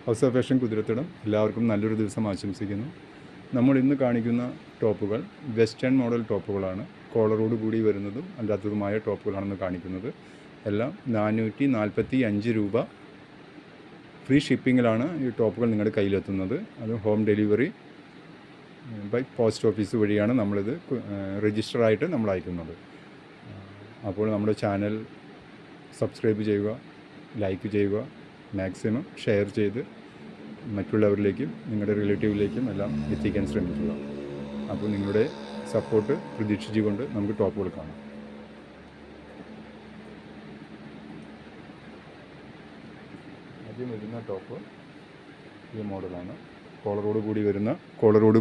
House of fashion കുതിരത്തടം എല്ലാവർക്കും നല്ലൊരു ദിവസം ആശംസിക്കുന്നു. നമ്മൾ ഇന്ന് കാണിക്കുന്ന ടോപ്പുകൾ വെസ്റ്റേൺ മോഡൽ ടോപ്പുകളാണ്. കോളറോട് കൂടി വരുന്നതും അല്ലാത്തതുമായ ടോപ്പുകളാണെന്ന് കാണിക്കുന്നത്. എല്ലാം 445 രൂപ ഫ്രീ ഷിപ്പിങ്ങിലാണ് ഈ ടോപ്പുകൾ നിങ്ങളുടെ കയ്യിലെത്തുന്നത്. അത് home delivery by post office വഴിയാണ് നമ്മളിത് രജിസ്റ്ററായിട്ട് നമ്മൾ അയക്കുന്നത്. അപ്പോൾ നമ്മുടെ ചാനൽ സബ്സ്ക്രൈബ് ചെയ്യുക, ലൈക്ക് ചെയ്യുക, മാക്സിമം ഷെയർ ചെയ്ത് മറ്റുള്ളവരിലേക്കും നിങ്ങളുടെ റിലേറ്റീവിലേക്കും എല്ലാം എത്തിക്കാൻ ശ്രമിക്കുക. അപ്പോൾ നിങ്ങളുടെ സപ്പോർട്ട് പ്രതീക്ഷിച്ചുകൊണ്ട് നമുക്ക് ടോപ്പുകൾ കാണാം. ആദ്യം വരുന്ന ടോപ്പ് ഈ മോഡലാണ്. കോളറോട്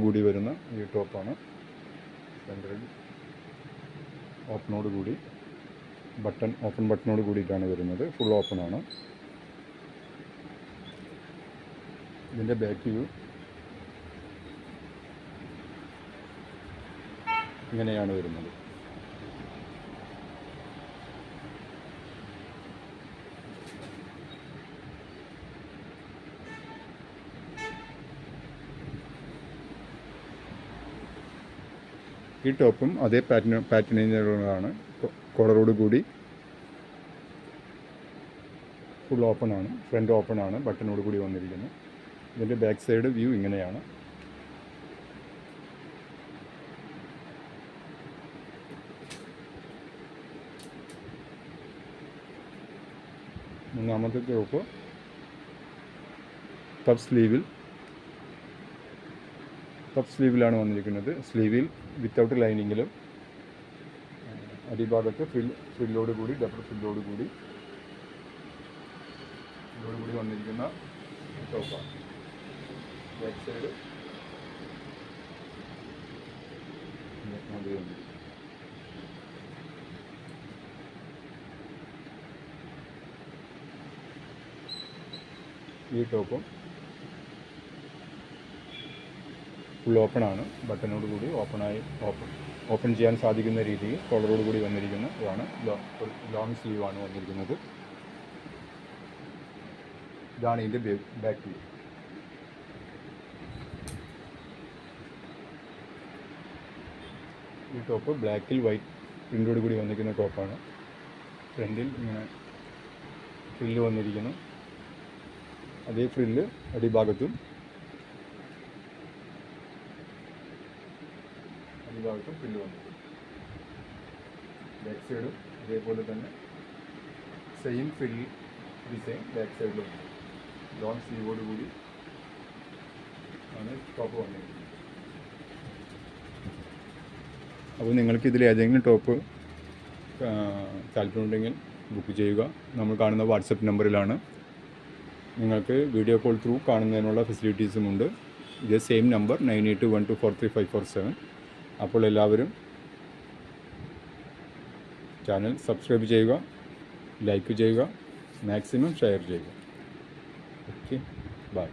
കൂടി വരുന്ന ഈ ടോപ്പാണ്. സെൻറ്ററിൽ ഓപ്പണോട് കൂടി ഓപ്പൺ ബട്ടണോട് കൂടിയിട്ടാണ് വരുന്നത്. ഫുൾ ഓപ്പണാണ്. ഇതിൻ്റെ ബാക്ക് വ്യൂ ഇങ്ങനെയാണ് വരുന്നത്. ഈ ടോപ്പും അതേ പാറ്റേണിലാണ്. കോളറോട് കൂടി ഫുൾ ഓപ്പണാണ്. ഫ്രണ്ട് ഓപ്പണാണ്. ബട്ടണോട് കൂടി വന്നിരിക്കുന്നു. ഇതിൻ്റെ ബാക്ക് സൈഡ് വ്യൂ ഇങ്ങനെയാണ്. മൂന്നാമത്തെ ടോപ്പ് പഫ് സ്ലീവിലാണ് വന്നിരിക്കുന്നത്. സ്ലീവിൽ വിത്തൗട്ട് ലൈനിങ്ങിലും അടിഭാഗത്ത് ഫ്രില്ലോട് കൂടി ഡബിൾ ഫ്രില്ലോട് കൂടി വന്നിരിക്കുന്ന ടോപ്പാണ്. ബാക്ക് സൈഡ് ഈ ടോപ്പും ഫുൾ ഓപ്പണാണ്. ബട്ടനോട് കൂടി ഓപ്പൺ ചെയ്യാൻ സാധിക്കുന്ന രീതിയിൽ കോളറോട് കൂടി വന്നിരിക്കുന്ന ഇതാണ്. ലോങ് സ്ലീവാണ് വന്നിരിക്കുന്നത്. ഇതാണ് ഇതിൻ്റെ ബാക്ക് വ്യൂ. ഈ ടോപ്പ് ബ്ലാക്കിൽ വൈറ്റ് പ്രിൻ്റോട് കൂടി വന്നിരിക്കുന്ന ടോപ്പാണ്. ഫ്രണ്ടിൽ ഇങ്ങനെ ഫ്രില്ല് വന്നിരിക്കുന്നു. അതേ ഫ്രില്ല് അടിഭാഗത്തും ഫ്രില്ല് വന്നിരിക്കുന്നു. ബാക്ക് സൈഡും അതേപോലെ തന്നെ സെയിം ഫ്രില്ല് ഡിസൈൻ ബാക്ക് സൈഡിലും ഉണ്ട്. ലോങ് സ്ലീവോട് കൂടി ആണ് ടോപ്പ് വന്നിരിക്കുന്നത്. അപ്പോൾ നിങ്ങൾക്ക് ഇതിൽ ഏതെങ്കിലും ടോപ്പ് താല്പര്യമുണ്ടെങ്കിൽ ബുക്ക് ചെയ്യുക. നമ്മൾ കാണുന്ന വാട്സപ്പ് നമ്പറിലാണ്. നിങ്ങൾക്ക് വീഡിയോ കോൾ ത്രൂ കാണുന്നതിനുള്ള ഫെസിലിറ്റീസുമുണ്ട്. ഇതേ സെയിം നമ്പർ 9821243547. അപ്പോൾ എല്ലാവരും ചാനൽ സബ്സ്ക്രൈബ് ചെയ്യുക, ലൈക്ക് ചെയ്യുക, മാക്സിമം ഷെയർ ചെയ്യുക. Okay, by.